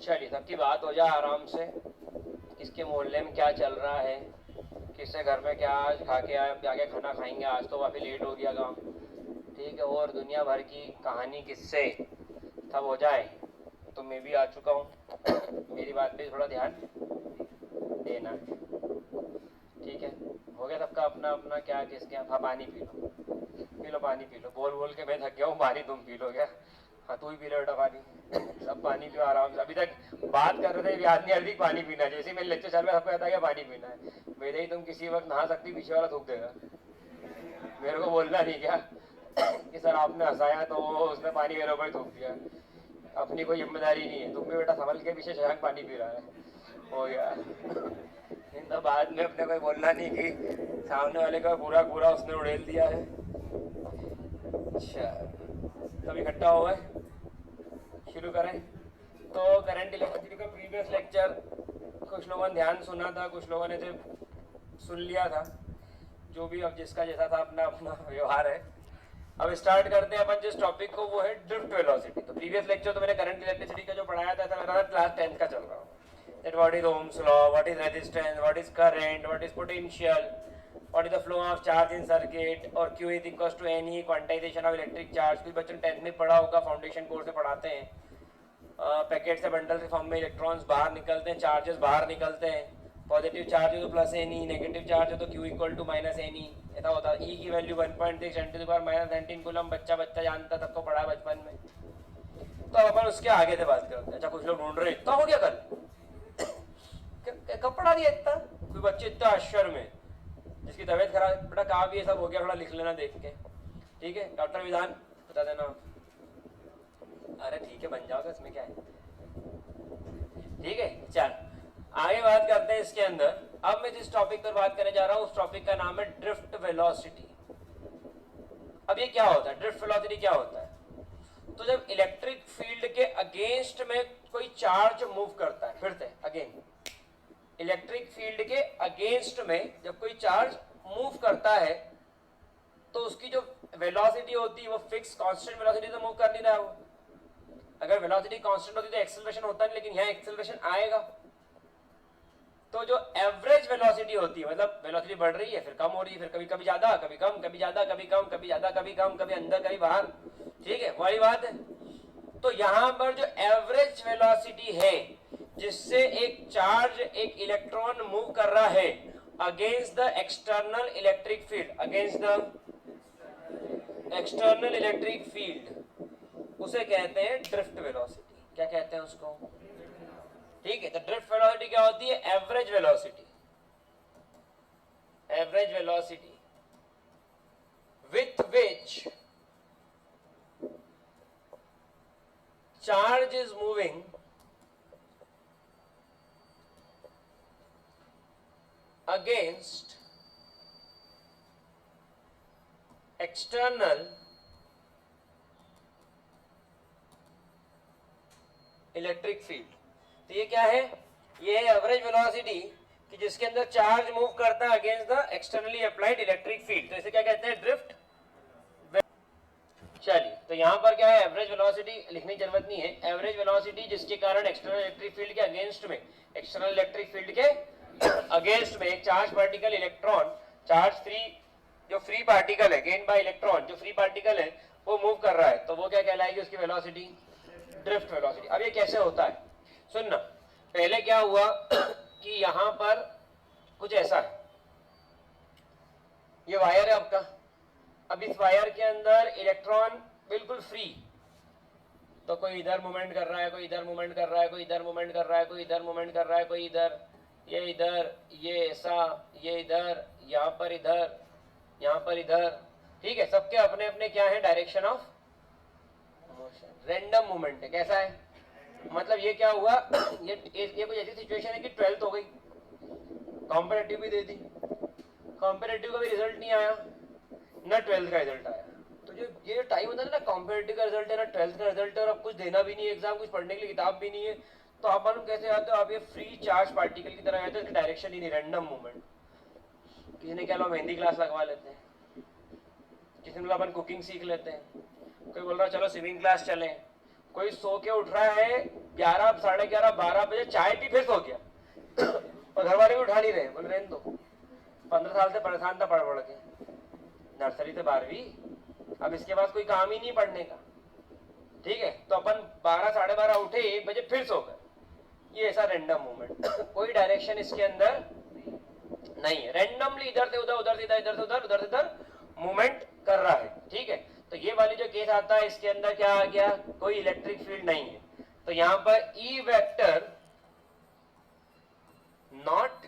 चलिए सबकी बात हो जाए आराम से। किसके मोहल्ले में क्या चल रहा है, किससे घर में क्या आज खा के आए, जाके खाना खाएंगे, आज तो काफ़ी लेट हो गया काम। ठीक है, और दुनिया भर की कहानी किससे सब हो जाए। तो मैं भी आ चुका हूँ। मेरी बात पे थोड़ा ध्यान देना। ठीक है, हो गया सबका अपना अपना क्या किसके। हाँ, पानी पी लो, पी लो पानी पी लो। बोल बोल के मैं थक गया हूँ, पानी तुम पी लो क्या? हाँ तू ही पी लो बेटा पानी। सब पानी पियो आराम से। अभी तक बात कर रहे थे, याद नहीं आ रही पानी पीना। जैसे ही मेरे लेक्चर चल रहा है सबको कहता है पानी पीना है। मेरे ही तुम किसी वक्त नहा सकती, पीछे वाला थूक देगा। मेरे को बोलना नहीं क्या कि सर आपने हंसाया तो उसने पानी मेरे ऊपर थूक दिया। अपनी कोई जिम्मेदारी नहीं है। तुम भी बेटा संभल के, पीछे शशांक पानी पी रहा है। हो गया। इन तो बाद में अपने कोई बोलना नहीं कि सामने वाले का पूरा पूरा उसने उड़ेल दिया है। अच्छा, सब इकट्ठा हो गए, शुरू करें। तो करंट इलेक्ट्रिसिटी का प्रीवियस लेक्चर कुछ लोगों ने ध्यान सुना था, कुछ लोगों ने सिर्फ सुन लिया था। जो भी अब जिसका जैसा था अपना अपना व्यवहार है। अब स्टार्ट करते हैं अपन जिस टॉपिक को, वो है ड्रिफ्ट वेलोसिटी। तो प्रीवियस लेक्चर तो मैंने करंट इलेक्ट्रिसिटी का जो पढ़ाया था ऐसा लग रहा था क्लास 10 का चल रहा हो। That what is Ohm's law, what is resistance, what is current, what is potential, what is the flow of charge in circuit, और Q is equals to n e quantization of electric charge. कुछ बच्चों ने 10th में पढ़ा होगा, foundation course में पढ़ाते हैं। पैकेट से बंडल के फॉर्म में इलेक्ट्रॉन्स बाहर निकलते हैं, चार्जेस बाहर निकलते हैं। पॉजिटिव चार्ज हो तो plus n e, negative charge हो तो q equal to minus n e. ऐसा होता है। ई की value 1.6 10 to the power minus 19 coulomb. बच्चा बच्चा जानता, सबको पढ़ा है बचपन में। तो अब अपन उसके आगे से बात करते हैं। अच्छा, कुछ लोग ढूंढ रहे इतना हो गया कल, कब पढ़ा दिया इतना? कोई बच्चे इतना आश्चर्य में, जिसकी तबीयत खराब, बेटा कहा भी ये सब हो गया, थोड़ा लिख लेना देख के। ठीक है, डॉक्टर विधान बता देना। अरे ठीक है, बन जाओगे, इसमें क्या है। ठीक है, चल आगे बात करते हैं इसके अंदर। अब मैं जिस टॉपिक पर बात करने जा रहा हूं उस टॉपिक का नाम है ड्रिफ्ट वेलोसिटी। अब ये क्या होता है, ड्रिफ्ट वेलोसिटी क्या होता है? तो जब इलेक्ट्रिक फील्ड के अगेंस्ट में कोई चार्ज मूव करता है, फिर से अगेन, इलेक्ट्रिक फील्ड के अगेंस्ट में जब कोई चार्ज मूव करता है तो उसकी जो वेलोसिटी होती है वो फिक्स कांस्टेंट वेलोसिटी से मूव कर नहीं रहा है वो। अगर वेलोसिटी कांस्टेंट होती तो एक्सेलरेशन होता नहीं, लेकिन यहाँ एक्सेलरेशन आएगा। तो जो एवरेज वेलोसिटी होती है, मतलब वेलोसिटी बढ़ रही है फिर कम हो रही है, फिर कभी कभी ज्यादा, कभी कम, कभी ज्यादा, कभी कम, कभी ज्यादा, कभी कम, कभी अंदर, कभी बाहर। ठीक है, वही बात है। तो यहां पर जो एवरेज वेलोसिटी है जिससे एक चार्ज, एक इलेक्ट्रॉन मूव कर रहा है against the external electric field, against the external electric field, उसे कहते हैं ड्रिफ्ट वेलोसिटी। क्या कहते हैं उसको? ठीक है, तो ड्रिफ्ट वेलोसिटी क्या होती है? Average velocity, average velocity with which charge is moving against external electric field. तो ये क्या है? ये है एवरेज वेलोसिटी कि जिसके अंदर चार्ज मूव करता है against the externally applied electric field. तो इसे क्या कहते हैं? ड्रिफ्ट। चलिए, तो यहाँ पर क्या है, एवरेज वेलोसिटी लिखने की जरूरत नहीं है। एवरेज वेलोसिटी जिसके कारण एक्सटर्नल इलेक्ट्रिक फील्ड के अगेंस्ट में, एक्सटर्नल इलेक्ट्रिक फील्ड के अगेंस्ट में एक charge particle electron, charge free, जो फ्री पार्टिकल है, गेन बाय इलेक्ट्रॉन, जो फ्री पार्टिकल है वो मूव कर रहा है, तो वो क्या कहलाएगी उसकी वेलोसिटी? Drift velocity. अब ये कैसे होता है सुनना। पहले क्या हुआ कि यहां पर कुछ ऐसा है, ये वायर है आपका। अब इस वायर के अंदर इलेक्ट्रॉन बिल्कुल फ्री, तो कोई इधर मूवमेंट कर रहा है, कोई इधर मूवमेंट कर रहा है, कोई इधर मूवमेंट कर रहा है, कोई इधर मूवमेंट कर रहा है, कोई इधर, ये ऐसा, ये इधर, यहाँ पर इधर, यहाँ पर इधर। ठीक है, सबके अपने अपने क्या है, direction of motion, random movement है। कैसा है मतलब, ये क्या हुआ ये कोई ऐसी सिचुएशन है कि 12th हो गई, कॉम्परेटिव भी दे दी, कॉम्परेटिव का भी रिजल्ट नहीं आया, ना 12th का रिजल्ट आया। तो जो ये टाइम होता है ना, कॉम्परेटिव का रिजल्ट है ना 12th का रिजल्ट है, और अब कुछ देना भी नहीं है एग्जाम, कुछ पढ़ने के लिए किताब भी नहीं है, तो आप मालूम कैसे आते हो? आप ये फ्री चार्ज पार्टिकल की तरह आते हो, इसकी डायरेक्शन ही नहीं, रैंडम मूवमेंट। किसी ने क्या लो मेहंदी क्लास लगवा लेते हैं, किसी ने अपन कुकिंग सीख लेते हैं, कोई बोल रहा चलो स्विमिंग क्लास चलें, कोई सो के उठ रहा है 11, 11:30, 12 बजे, चाय पी फिर सो गया और घर वाले भी उठा नहीं रहे, बोल रहे दो 15 साल से परेशान था पढ़ के, नर्सरी से 12वीं, अब इसके बाद कोई काम ही नहीं पढ़ने का, ठीक है। तो अपन 12, 12:30 उठे, 1 बजे फिर सो गए, ये ऐसा रैंडम मूवमेंट कोई डायरेक्शन इसके अंदर नहीं है, रैंडमली इधर से उधर, उधर से इधर, इधर से उधर, उधर से इधर मूवमेंट कर रहा है, ठीक है। तो ये वाली जो केस आता है इसके अंदर क्या आ गया, कोई इलेक्ट्रिक फील्ड नहीं है, तो यहां पर E vector not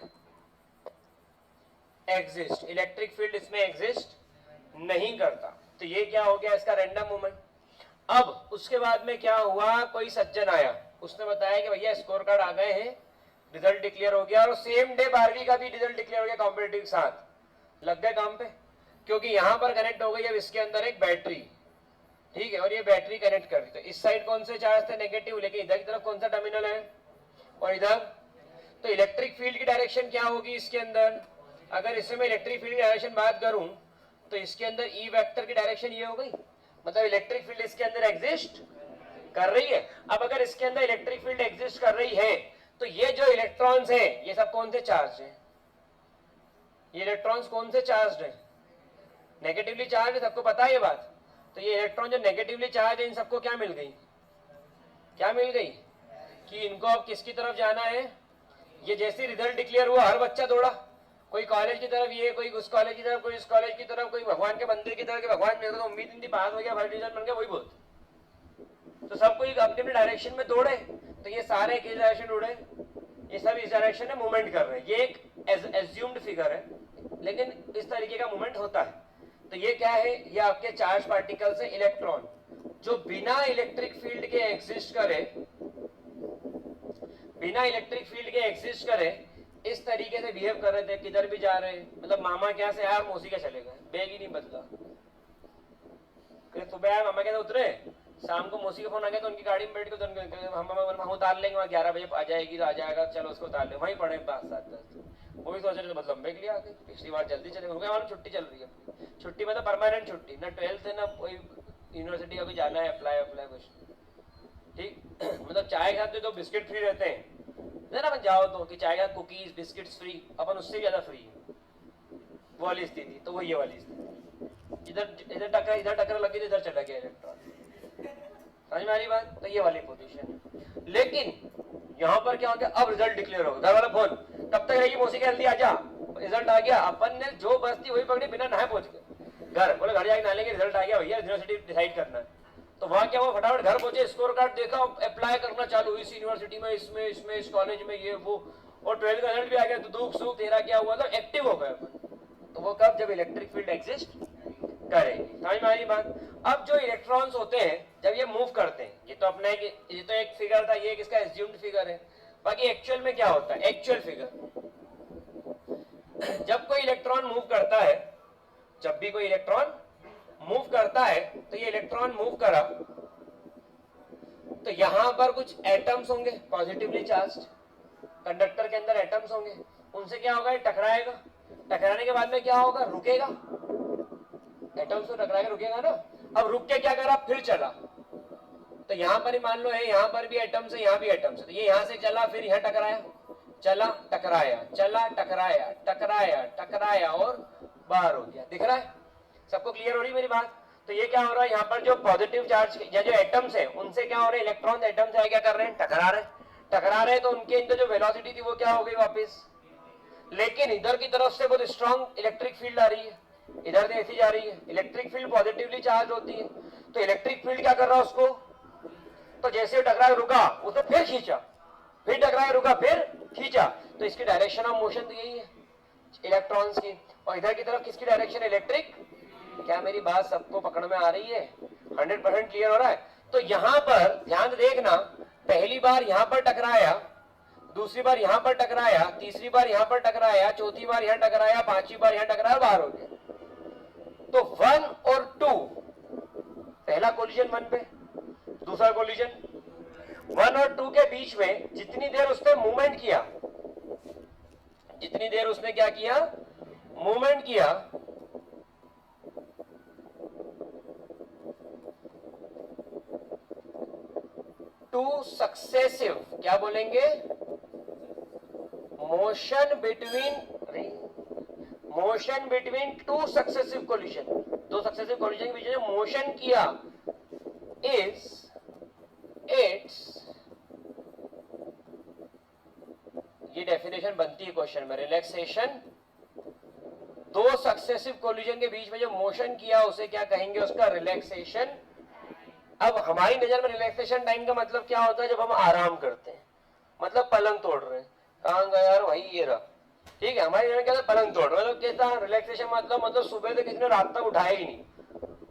exist, electric field इसमें एग्जिस्ट नहीं करता, तो ये क्या हो गया इसका रैंडम मूवमेंट। अब उसके बाद में क्या हुआ, कोई सज्जन आया, उसने बताया कि भैया स्कोर कार्ड आ गए हैं, रिजल्ट डिक्लेयर हो गया, और सेम डे 12वीं का भी रिजल्ट डिक्लेयर हो गया कॉम्पिटिटिव के साथ, लग गए काम पे, क्योंकि यहां पर कनेक्ट हो गई अब इसके अंदर एक बैटरी, ठीक है, और ये बैटरी कनेक्ट कर दी, तो इस साइड कौन से चार्ज थे, नेगेटिव, लेकिन इधर की तरफ कौन सा टर्मिनल है, और इधर, तो इलेक्ट्रिक फील्ड की डायरेक्शन क्या होगी इसके अंदर, अगर इससे मैं इलेक्ट्रिक फील्ड की डायरेक्शन बात करूं तो इसके अंदर ई वेक्टर की डायरेक्शन ये हो गई, मतलब इलेक्ट्रिक फील्ड इसके अंदर एग्जिस्ट कर रही है। अब अगर इसके अंदर इलेक्ट्रिक फील्ड एग्जिस्ट कर रही है तो ये जो इलेक्ट्रॉन्स हैं ये सब कौन से चार्ज है, ये इलेक्ट्रॉन्स कौन से चार्ज है, नेगेटिवली चार्ज है, सबको पता है ये बात। तो ये इलेक्ट्रॉन जो नेगेटिवली चार्ज है इन सबको क्या मिल गई, क्या मिल गई कि इनको अब किसकी तरफ जाना है, ये जैसे रिजल्ट डिक्लेयर हुआ हर बच्चा दौड़ा, कोई कॉलेज की तरफ, ये कोई उस कॉलेज की तरफ, कोई इस कॉलेज की तरफ, कोई भगवान के मंदिर की तरफ, कि भगवान मेरे को तो उम्मीद नहीं थी, पास हो गया, फर्स्ट डिवीजन बन गया, वही बहुत, तो सब कोई अपने अपने डायरेक्शन में दौड़े, तो ये सारे किस डायरेक्शन उड़े, ये सब इस डायरेक्शन में मूवमेंट कर रहे हैं, ये एक एज्यूम्ड फिगर है, लेकिन इस तरीके का मूवमेंट होता है। तो ये क्या है, ये आपके चार्ज पार्टिकल्स है, इलेक्ट्रॉन, जो बिना इलेक्ट्रिक फील्ड के एग्जिस्ट करे, बिना इलेक्ट्रिक फील्ड के एग्जिस्ट करे, इस तरीके से बिहेव कर रहे थे, किधर भी जा रहे हैं, मतलब मामा क्या से यार मौसी के चले गए, बैग ही नहीं बदला, सुबह यार मामा क्या उतरे, शाम को मौसी का फोन आ गया तो उनकी गाड़ी में बैठ के हम उतार लेंगे, वहाँ 11 बजे आ जाएगी तो आ जाएगा, चलो उसको उतार ले, वहीं पड़े 5-7-10, वो भी सोच रहे थे मतलब बैग लिया आगे, पिछली बार जल्दी चले गए, मालूम छुट्टी चल रही है, छुट्टी मतलब परमानेंट छुट्टी, ना 12th है ना कोई यूनिवर्सिटी का भी जाना है, अप्लाई कुछ, ठीक मतलब चाय खाते तो बिस्किट फ्री रहते हैं ना, अपन जाओ तो कि चाय का कुकीज बिस्किट्स फ्री, अपन उससे ज्यादा फ्री है, वो वाली स्थिति, तो वो ये वाली स्थिति, इधर टक्कर लगी तो इधर चला गया इलेक्ट्रॉन, समझ में आ रही बात, तो ये वाली पोजीशन। लेकिन यहाँ पर क्या हो गया, अब रिजल्ट डिक्लेयर हो गया, घर वाला फोन तब तक रहेगी मौसी के जल्दी आजा, रिजल्ट आ गया, अपन ने जो बस थी वही पकड़ी, बिना नहाए पहुंच गए घर, बोले घर जाके नहा लेंगे, रिजल्ट आ गया भैया, यूनिवर्सिटी डिसाइड करना है, तो वहां क्या हुआ, फटाफट घर पहुंचे, स्कोर कार्ड देखा, अप्लाई करना चालू, इस यूनिवर्सिटी में, इसमें इसमें इस कॉलेज में, ये वो, और 12th का रिजल्ट भी आ गया, तो दुख सुख तेरा क्या हुआ, तो एक्टिव हो गए अपन, तो वो कब, जब इलेक्ट्रिक फील्ड एग्जिस्ट करेगी, समझ में आ रही बात। अब जो इलेक्ट्रॉन्स होते हैं जब ये मूव करते हैं, ये तो अपना ये तो एक फिगर था, ये किसका एज्यूम्ड फिगर है, बाकी एक्चुअल में क्या होता है, एक्चुअल फिगर, जब कोई इलेक्ट्रॉन मूव करता है, जब भी कोई इलेक्ट्रॉन मूव करता है, तो ये इलेक्ट्रॉन मूव करा तो यहां पर कुछ एटम्स होंगे पॉजिटिवली चार्ज्ड, कंडक्टर के अंदर एटम्स होंगे, उनसे क्या होगा, टकराएगा, टकराने के बाद में क्या होगा, रुकेगा, एटम्स तो टकरा के रुकेगा ना, अब रुक के क्या करा, फिर चला, तो यहां पर ही मान लो है, यहां पर भी एटम्स है, यहां भी एटम्स है, तो ये यहां से चला, फिर यहां टकराया, चला टकराया, चला टकराया, टकराया टकराया और बाहर हो गया, दिख रहा है सबको, क्लियर हो रही मेरी बात। तो ये क्या हो रहा है, यहाँ पर जो पॉजिटिव चार्ज या जो एटम्स है उनसे क्या हो रहे हैं, इलेक्ट्रॉन एटम से क्या कर रहे हैं, टकरा रहे, टकरा रहे, तो उनके अंदर जो वेलोसिटी थी वो क्या हो गई वापस, लेकिन इधर की तरफ से बहुत स्ट्रॉन्ग इलेक्ट्रिक फील्ड आ रही है, इधर से ऐसी जा रही है, इलेक्ट्रिक फील्ड पॉजिटिवली चार्ज होती है, तो इलेक्ट्रिक फील्ड क्या कर रहा है उसको, तो जैसे टकरा रुका उसे फिर खींचा, फिर टकरा रुका फिर खींचा, तो इसकी डायरेक्शन ऑफ मोशन तो यही है इलेक्ट्रॉन्स की, और इधर की तरफ किसकी डायरेक्शन, इलेक्ट्रिक। क्या मेरी बात सबको पकड़ में आ रही है, 100% क्लियर हो रहा है। तो यहां पर ध्यान देखना, पहली बार यहां पर टकराया, दूसरी बार यहां पर टकराया, तीसरी बार यहां पर टकराया, चौथी बार यहां टकराया, पांचवी बार यहां टकराया, बाहर हो गया। तो 1 और 2, पहला कोलिजन 1 पे, दूसरा कोलिजन 1 और 2 के बीच में जितनी देर उसने मूवमेंट किया, जितनी देर उसने क्या किया, मूवमेंट किया, टू सक्सेसिव, क्या बोलेंगे, motion between two successive collision, दो सक्सेसिव कोलिजन के बीच में मोशन किया, इज इट्स, ये डेफिनेशन बनती है क्वेश्चन में, रिलैक्सेशन, दो सक्सेसिव कोलिजन के बीच में जो मोशन किया उसे क्या कहेंगे, उसका रिलैक्सेशन। अब हमारी नजर में रिलैक्सेशन टाइम का मतलब क्या होता है, जब हम आराम करते हैं, मतलब पलंग तोड़ रहे हैं, कहां गया यार भाई, ये रहा, ठीक है, हमारी नजर में क्या पलंग तोड़ रहे, मतलब कहता रिलैक्सेशन मतलब सुबह से किसी ने रात तक उठाया ही नहीं,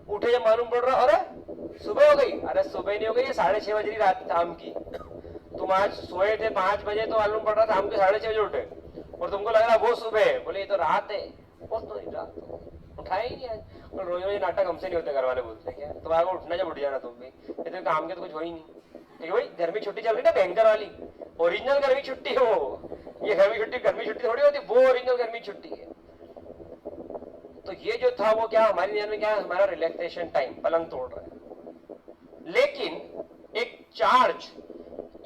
उठे जब मालूम पड़ रहा, अरे सुबह हो गई, अरे सुबह नहीं हो गई, 6:30 बज रही रात शाम की, तुम आज सोए थे 5 बजे तो मालूम पड़ रहा शाम के 6:30 बजे उठे, और तुमको लग रहा वो सुबह है, बोले ये तो रात है, वो तो नहीं रात, उठाया ही नहीं आज। और रोज रोज नाटक हमसे नहीं होते, घर वाले बोलते हैं क्या तुम्हारा को उठना, जब उठ जाना तुम भी, ये तो काम के तो कुछ हो ही नहीं, ठीक है भाई, गर्मी छुट्टी चल रही ना भयंकर वाली, ओरिजिनल गर्मी छुट्टी हो, ये गर्मी छुट्टी थोड़ी होती, वो ओरिजिनल गर्मी छुट्टी है। तो ये जो था वो क्या हमारी नजर में क्या है, हमारा रिलैक्सेशन टाइम, पलंग तोड़ रहा है। लेकिन एक चार्ज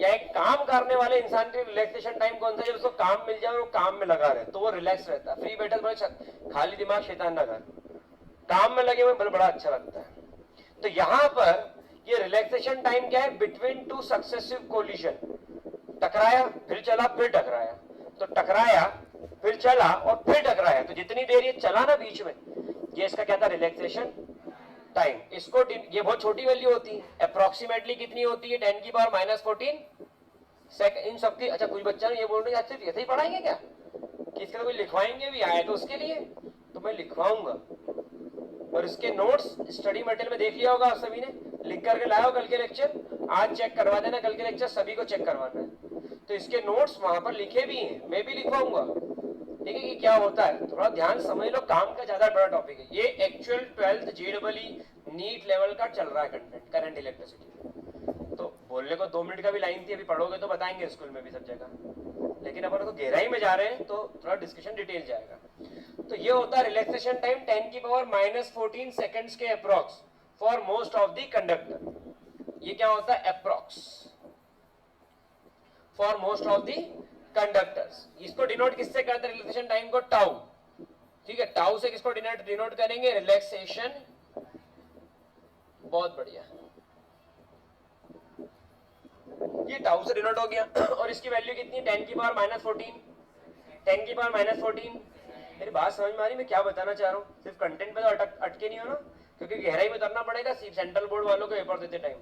या एक काम करने वाले इंसान के रिलैक्सेशन टाइम कौन सा है, जब उसको काम मिल जाए और वो काम में लगा रहे तो वो रिलैक्स रहता है, फ्री बैठल बड़े खाली दिमाग शैतान ना कर, काम में लगे हुए बड़ा अच्छा लगता है। तो यहां पर ये रिलैक्सेशन टाइम क्या है, बिटवीन टू सक्सेसिव कोलिजन, टकराया फिर चला फिर टकराया, तो टकराया फिर चला और फिर टकराया, तो जितनी देर ये चला ना बीच में, ये इसका क्या था, रिलैक्सेशन टाइम। इसको ये बहुत छोटी वैल्यू होती है, अप्रोक्सीमेटली कितनी होती है, 10⁻⁻14 सेकंड इन सबकी। अच्छा कुछ बच्चा ये बोल रहे हैं सिर्फ ऐसे ही पढ़ाएंगे क्या, कि इसका कोई लिखवाएंगे भी, आए तो उसके लिए तो मैं लिखवाऊंगा, और इसके नोट्स स्टडी मटेरियल में देख लिया होगा आप सभी ने, लिख करके लाया हो कल के लेक्चर, आज चेक करवा देना, कल के लेक्चर सभी को चेक करवाना है, तो इसके नोट्स वहां पर लिखे भी हैं, मैं भी लिखवाऊंगा, ठीक है, कि क्या होता है, थोड़ा ध्यान समझ लो, काम का ज्यादा बड़ा टॉपिक है ये, actual 12th JEE NEET level का चल रहा है कंटेंट, करंट इलेक्ट्रिसिटी, तो बोलने को 2 मिनट का भी लाइन थी, अभी पढ़ोगे तो बताएंगे स्कूल में भी सब जगह, लेकिन अपन तो गहराई में जा रहे हैं तो थोड़ा डिस्कशन डिटेल जाएगा। तो ये होता है रिलैक्सेशन टाइम 10⁻⁻14 सेकंड्स के approx for most of the conductor, ये क्या होता है, approx for most of the conductors. इसको डिनोट किससे करते हैं, रिलैक्सेशन टाइम को, टाउ, ठीक है, टाउ से किसको डिनोट करेंगे, रिलैक्सेशन, बहुत बढ़िया, ये टाउ से डिनोट हो गया, और इसकी वैल्यू कितनी है, 10⁻⁻14, 10⁻⁻14। मेरी बात समझ में आ रही, मैं क्या बताना चाह रहा हूँ, सिर्फ कंटेंट पे तो अटके नहीं हो ना, क्योंकि गहराई में उतरना पड़ेगा, सेंट्रल बोर्ड वालों को पेपर देते टाइम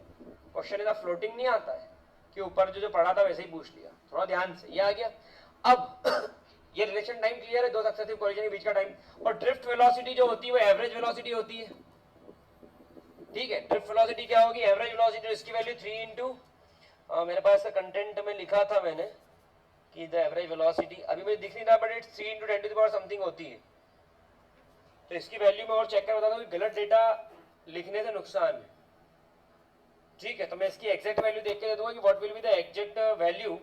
क्वेश्चन इतना फ्लोटिंग नहीं आता है कि ऊपर जो पढ़ा था वैसे ही पूछ लिया, थोड़ा ध्यान से, ये आ गया। अब ये रिलेशन टाइम क्लियर है, दो सक्सेसिव कोलिजन के बीच का टाइम, और ड्रिफ्ट वेलोसिटी जो होती है वो एवरेज वेलोसिटी होती है, ठीक है, ड्रिफ्ट वेलोसिटी क्या होगी, एवरेज वेलोसिटी, इसकी वैल्यू 3 इंटू, मेरे पास कंटेंट में लिखा था मैंने कि द एवरेज वेलोसिटी, अभी मुझे दिख नहीं रहा, बट इट्स 3 इंटू 10⁻⁻ समथिंग होती है, तो इसकी वैल्यू में और चेक कर बताता हूँ, गलत डेटा लिखने से नुकसान है, ठीक है, तो मैं इसकी एग्जैक्ट वैल्यू देख के दे दूंगा कि what will be the exact value,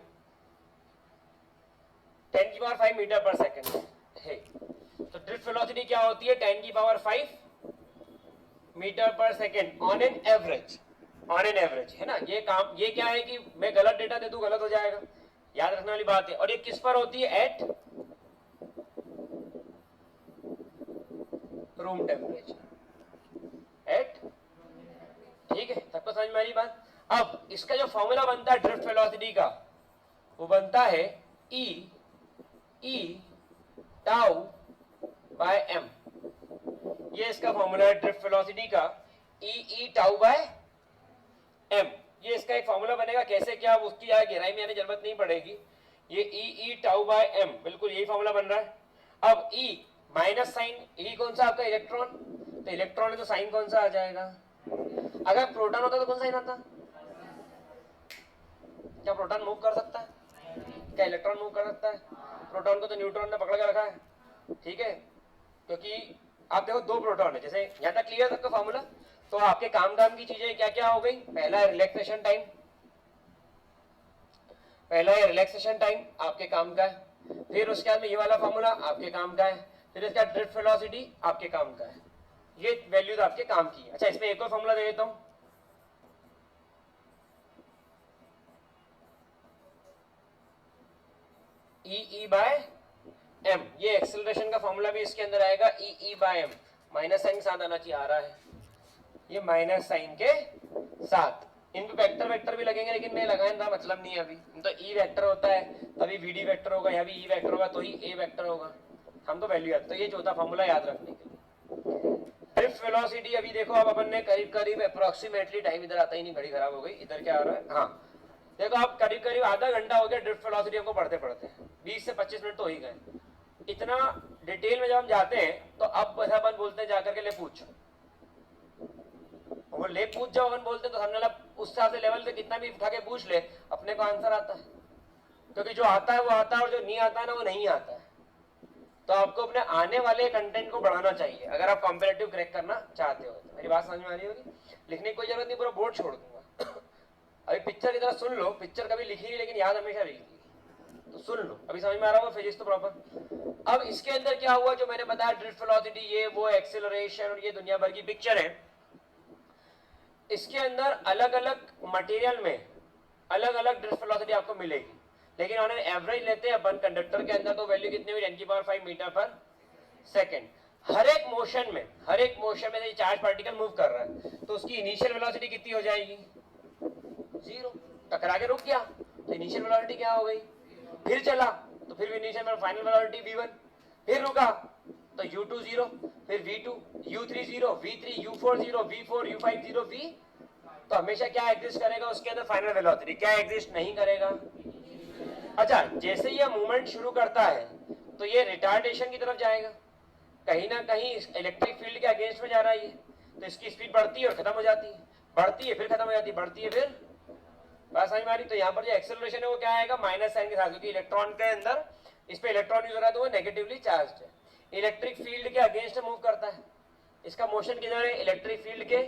10⁵ metre per second है, तो ड्रिफ्ट वेलोसिटी क्या होती है, 10⁵ metre per second on an average, है ना, ये काम, ये क्या है कि मैं गलत डेटा दे दूं गलत हो जाएगा, याद रखने वाली बात है, और ये किस पर होती है, एट रूम टेम्परेचर, एट, ठीक है, सबको समझ में आ रही बात। अब इसका जो फॉर्मूला बनता है ड्रिफ्ट वेलोसिटी का, वो बनता है ई टाउ बाय एम, ये इसका फॉर्मूला है ड्रिफ्ट वेलोसिटी का, ई टाउ बाय एम, ये इसका एक फॉर्मूला बनेगा, कैसे क्या उसकी गहराई में आने जरूरत नहीं पड़ेगी, ये ई टाउ बाय एम, बिल्कुल यही फॉर्मूला बन रहा है। अब ई माइनस साइन, ई कौन सा आपका इलेक्ट्रॉन, तो इलेक्ट्रॉन है तो साइन कौन सा आ जाएगा, अगर प्रोटॉन होता तो कौन सा साइन आता, क्या प्रोटॉन मूव कर सकता है, क्या इलेक्ट्रॉन मूव कर सकता है, प्रोटॉन को तो न्यूट्रॉन ने पकड़ के रखा है, ठीक है, क्योंकि आप देखो 2 प्रोटॉन है, जैसे यहां तक क्लियर सबका फॉर्मूला, तो आपके काम की चीजें क्या क्या हो गई, पहला है रिलैक्सेशन टाइम, रिलैक्सेशन टाइम आपके काम का है, फिर उसके बाद में ये वाला फॉर्मूला आपके काम का है, फिर इसका ड्रिफ्ट वेलोसिटी आपके काम का है, ये वैल्यूज आपके काम की है। अच्छा इसमें एक और फॉर्मूला दे देता हूं, ई बाय एम, ये एक्सेलरेशन का फॉर्मूला भी इसके अंदर आएगा, e by m, minus sign के साथ आना चाहिए, आ रहा है ये माइनस साइन के साथ। इन पे वेक्टर वेक्टर भी लगेंगे, लेकिन मैं लगाने का मतलब नहीं है अभी, तो ई वेक्टर होता है तभी वी डी वेक्टर होगा, यहाँ भी ई वेक्टर होगा तो ही ए वेक्टर होगा, हम तो वैल्यू याद, तो ये चौथा फॉर्मूला याद रखने के लिए। ड्रिफ्ट वेलोसिटी अभी देखो, अब अपन ने करीब करीब अप्रोक्सीमेटली, टाइम इधर आता ही नहीं, घड़ी खराब हो गई, इधर क्या आ रहा है, हाँ देखो आप करीब करीब आधा घंटा हो गया ड्रिफ्ट वेलोसिटी हमको पढ़ते पढ़ते, 20 से 25 मिनट तो हो ही गए। इतना डिटेल में जब हम जाते हैं तो अब बस अपन बोलते हैं जाकर के ले पूछ, वो ले पूछ जाओ अपन बोलते हैं तो हमने उस हिसाब से लेवल से कितना भी उठा के पूछ ले अपने को आंसर आता है, क्योंकि जो आता है वो आता है और जो नहीं आता है ना वो नहीं आता है। तो आपको अपने आने वाले कंटेंट को बढ़ाना चाहिए अगर आप कॉम्पिटिटिव क्रैक करना चाहते हो। तो मेरी बात समझ में आ रही होगी, लिखने की कोई जरूरत नहीं, पूरा बोर्ड छोड़ दूंगा। अभी पिक्चर की तरह सुन लो, पिक्चर कभी लिखी नहीं लेकिन याद हमेशा रहेगी, तो सुन लो, अभी समझ में आ रहा होगा फिजिक्स तो प्रॉपर। अब इसके अंदर क्या हुआ जो मैंने बताया, ड्रिफ्ट वेलोसिटी, ये वो एक्सेलरेशन और ये दुनिया भर की पिक्चर है। इसके अंदर अलग अलग मटेरियल में अलग अलग ड्रिफ्ट वेलोसिटी आपको मिलेगी, लेकिन ऑन एवरेज लेते हैं अपन कंडक्टर के अंदर तो वैल्यू कितनी हुई, 10⁵ मीटर पर सेकेंड। हर एक मोशन में चार्ज पार्टिकल मूव कर रहा है तो उसकी इनिशियल वेलोसिटी कितनी हो जाएगी, 0, टकरा के रुक गया तो इनिशियल वेलोसिटी क्या हो गई, फिर चला तो फिर इनिशियल फाइनल वेलोसिटी v1, फिर रुका तो u2 0, फिर v2, u3 0, v3, u4 0, v4, u5 0, v, तो हमेशा क्या एग्जिस्ट करेगा उसके अंदर, फाइनल वेलोसिटी। क्या एग्जिस्ट नहीं करेगा। अच्छा, जैसे ये मूवमेंट शुरू करता है तो ये रिटार्डेशन की तरफ जाएगा, कहीं ना कहीं इलेक्ट्रिक फील्ड के अगेंस्ट में जा रहा है ये, तो इसकी स्पीड बढ़ती है और खत्म हो जाती है, बढ़ती है फिर खत्म हो जाती है, बढ़ती है फिर, बात समझ में आ रही। तो यहाँ पर जो एक्सेलरेशन है वो क्या आएगा, माइनस साइन के साथ, क्योंकि इलेक्ट्रॉन के अंदर इस पे इलेक्ट्रॉन यूज हो रहा है तो वो नेगेटिवली चार्ज्ड है, इलेक्ट्रिक फील्ड के अगेंस्ट मूव करता है। इसका मोशन किधर है, इलेक्ट्रिक फील्ड के,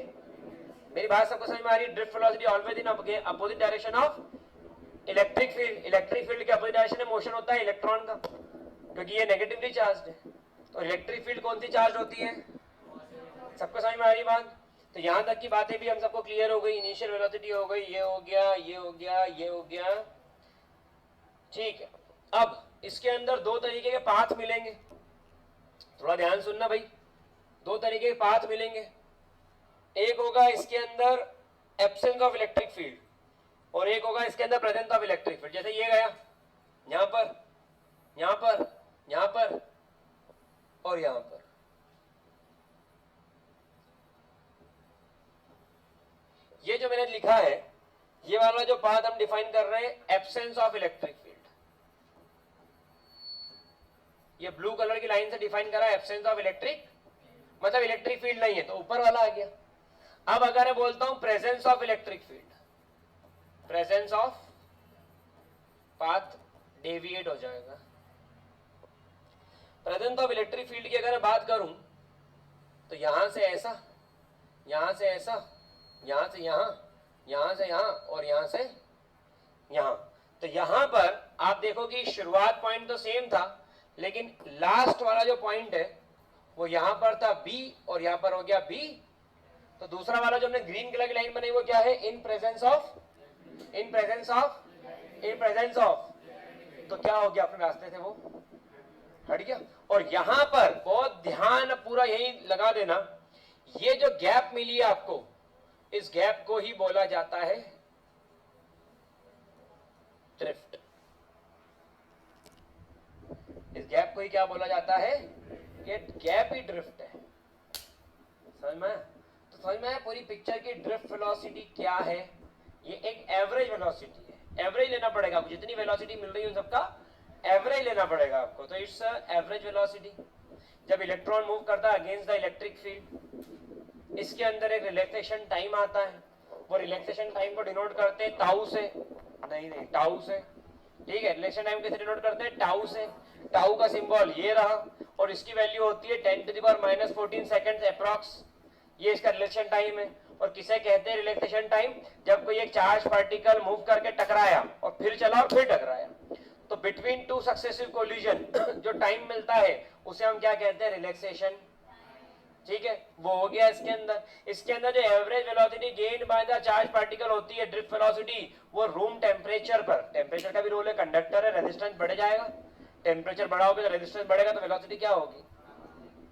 मेरी बात सबको समझ में आ रही है। Drift velocity always in opposite direction of electric field, electric field के अपोजिट डायरेक्शन में मोशन होता है इलेक्ट्रॉन का, क्योंकि ये नेगेटिवली चार्ज्ड है। तो इलेक्ट्रिक फील्ड कौन सी चार्ज होती है, सबको समझ में आ रही बात। तो यहां तक की बातें भी हम सबको क्लियर हो गई, इनिशियल वेलोसिटी हो गई, ये हो गया, ये हो गया, ये हो गया, ठीक है। अब इसके अंदर दो तरीके के पाथ मिलेंगे, थोड़ा ध्यान सुनना भाई, दो तरीके के पाथ मिलेंगे। एक होगा इसके अंदर एब्सेंस ऑफ इलेक्ट्रिक फील्ड और एक होगा इसके अंदर प्रेजेंस ऑफ इलेक्ट्रिक फील्ड। जैसे ये गया यहां पर, यहां पर, यहां पर और यहां पर, ये जो मैंने लिखा है ये वाला जो पाथ हम डिफाइन कर रहे हैं, एब्सेंस ऑफ इलेक्ट्रिक फील्ड, ये ब्लू कलर की लाइन से डिफाइन करा एब्सेंस ऑफ इलेक्ट्रिक, मतलब इलेक्ट्रिक फील्ड नहीं है तो ऊपर वाला आ गया। अब अगर मैं बोलता हूं presence of electric field, presence of, path deviate हो जाएगा। प्रेजेंस ऑफ इलेक्ट्रिक फील्ड की अगर मैं बात करूं तो यहां से ऐसा, यहां से ऐसा, यहां से यहां, यहां से यहां और यहां से यहां। तो यहां पर आप देखो कि शुरुआत पॉइंट तो सेम था, लेकिन लास्ट वाला जो पॉइंट है वो यहां पर था B और यहां पर हो गया B। तो दूसरा वाला जो हमने ग्रीन कलर की लाइन बनाई वो क्या है, in presence of, in presence of, in presence of, तो क्या हो गया अपने रास्ते से वो हट गया। और यहां पर बहुत ध्यान पूरा यही लगा देना, ये जो गैप मिली है आपको, इस गैप को ही बोला जाता है ड्रिफ्ट। इस गैप को ही क्या बोला जाता है, ये गैप ही ड्रिफ्ट है। समझ में, तो समझ में पूरी पिक्चर की ड्रिफ्ट वेलोसिटी क्या है, ये एक एवरेज वेलोसिटी है, एवरेज लेना पड़ेगा आपको, जितनी वेलोसिटी मिल रही है उन सबका एवरेज लेना पड़ेगा आपको। तो इट्स एवरेज वेलोसिटी। जब इलेक्ट्रॉन मूव करता है अगेंस्ट द इलेक्ट्रिक फील्ड, इसके अंदर एक रिलैक्सेशन टाइम आता है, वो रिलैक्सेशन टाइम को डिनोट करते हैं टाउ से, नहीं टाउ से, ठीक है। रिलैक्सेशन टाइम कैसे डिनोट करते हैं, टाउ से। टाउ का सिंबल ये रहा और इसकी वैल्यू होती है 10⁻⁻14 सेकंड्स अप्रॉक्स, ये इसका रिलैक्सेशन टाइम है। और किसे कहते हैं रिलैक्सेशन टाइम, जब कोई एक चार्ज पार्टिकल मूव करके टकराया और फिर चला और फिर टकराया, तो बिटवीन टू सक्सेसिव कोलिजन जो टाइम मिलता है उसे हम क्या कहते हैं, रिलैक्सेशन, ठीक है। वो हो गया इसके अंदर। इसके अंदर जो average velocity gained by the charge particle होती है, ड्रिफ्ट वेलोसिटी, वो रूम टेम्परेचर पर, टेम्परेचर का भी रोल है, कंडक्टर है, रेजिस्टेंस बढ़ जाएगा, टेम्परेचर बढ़ाओगे तो रेजिस्टेंस बढ़ेगा, तो वेलोसिटी क्या होगी?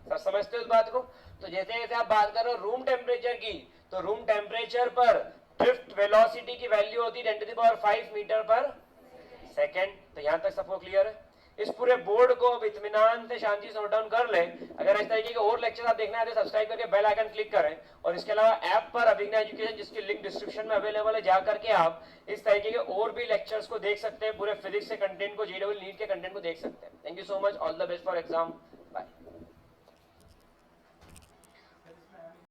सब समझते हो इस बात को? तो जैसे जैसे आप बात कर रहे हो रूम टेम्परेचर की, तो रूम टेम्परेचर पर ड्रिफ्ट वेलोसिटी की वैल्यू होती है 10⁵ मीटर पर सेकेंड। तो यहां तक सबको क्लियर है? इस पूरे बोर्ड को अब इत्मीनान से शांति से नोट डाउन कर ले। अगर इस तरीके के और लेक्चर आप देखना है तो सब्सक्राइब करके बेल आइकन क्लिक करें, और इसके अलावा ऐप पर अभिज्ञा एजुकेशन, जिसकी लिंक डिस्क्रिप्शन में अवेलेबल है, जा करके आप इस तरीके के और भी लेक्चर्स को देख सकते हैं, पूरे फिजिक्स के कंटेंट को, जेईई नीट के कंटेंट को देख सकते हैं। Thank you so much, all the best for exam.